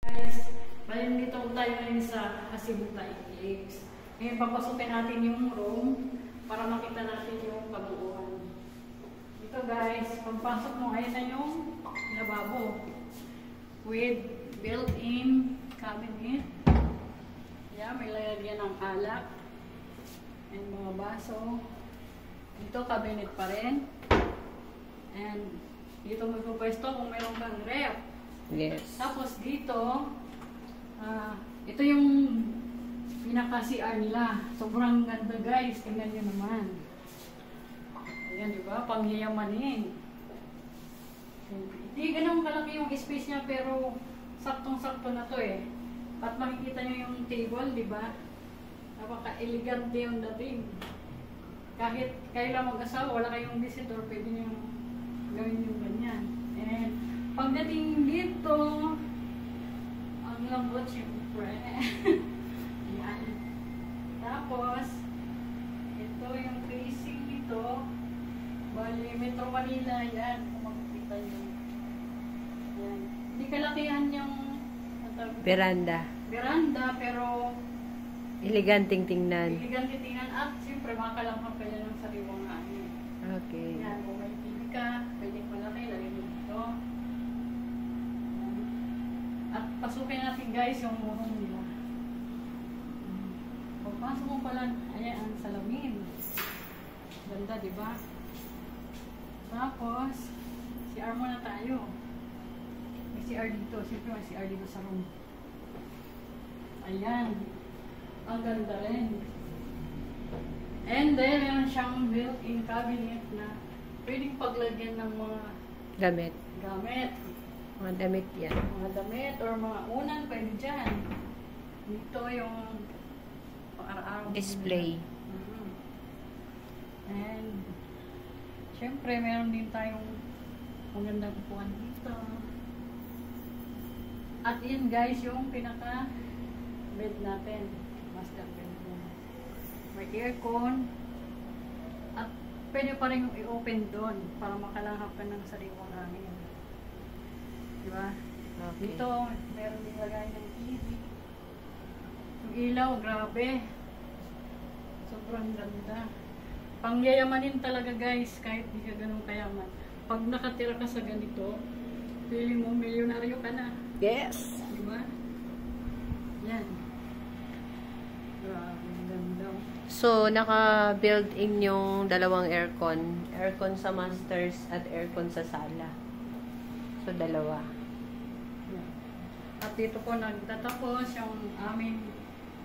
Guys, bali dito tayo ngayon sa Asibuta X. Ngayon papasukin natin yung room para makita natin yung pag-uwan. Ito guys, pagpasok mo ay na yung lababo with built-in cabinet. Yeah, may lalagyan ng alak and mga baso. Dito cabinet pa rin. And dito magpupwesto kung mayroon kang ref. Yes. Tapos dito, ito yung pinaka-CR nila. Sobrang ganda guys. Tingnan nyo naman. Ayan, diba? Pangyayamanin. Hindi ganun kalaki yung space niya pero saktong-sakto na to eh. At makikita nyo yung table, diba? Napaka-elegante yung dating. Kahit kayo lang mag-asawa, wala kayong visitor, pwede nyo gawin yung ganyan. And pagdating dito, ang lambot siyempre. Yan. Tapos, ito yung facing nito. Bali, Metro Manila. Yan. Kung makikita nyo. Yan. Hindi kalakihan yung Veranda. veranda, pero Eleganting tingnan. elegante tingnan. At siyempre, makalamang kayo ng sariwang hangin. Okay. Yan. Kung may TV ka, pwedeng malaki. Lagay mo dito. At pasukin natin guys yung room nila. Pagpasok mo pala, ayan ang salamin. Ganda, di ba? Tapos, CR muna tayo. May CR dito. Siyempre may CR dito sa room. Ayan. Ang ganda rin. And then, meron siyang built-in cabinet na pwedeng paglagyan ng mga Gamit. gamit. Mga damit yan. Mga damit or mga unan, pwede dyan. Dito yung pang-araw-araw. Display. And, syempre, meron din tayong magandang upuan dito. At yun guys, yung pinaka-bed natin. Master bedroom. May aircon. At pwede pa rin yung i-open doon para makalanghap ka ng sariwang hangin. Diba? Okay. Dito, meron din lagay ng TV. Yung ilaw, grabe. Sobrang ganda. Pangyayamanin talaga guys, kahit di ka ganun kayaman. Pag nakatira ka sa ganito, feeling mo milyonaryo ka na. Yes. Diba? Yan. Grabe, ganda. So, naka-built-in yung dalawang aircon. Aircon sa masters at aircon sa sala. So, dalawa. Yan. At dito po nagtatapos yung aming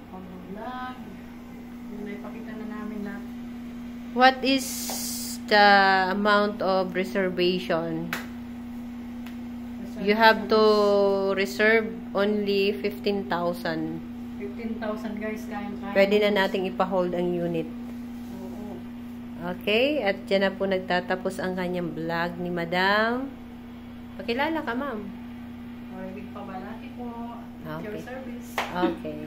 pag-vlog. Yung naipakita na namin lahat. What is the amount of reservation? You have to reserve only 15,000. 15,000 guys, kaya-kaya. Pwede na nating ipa-hold ang unit. Oo. Okay? At dyan na po nagtatapos ang kanyang vlog ni Madam. Pakilala ka, ma'am. Or big pabalaki po. At your Okay. service. Okay.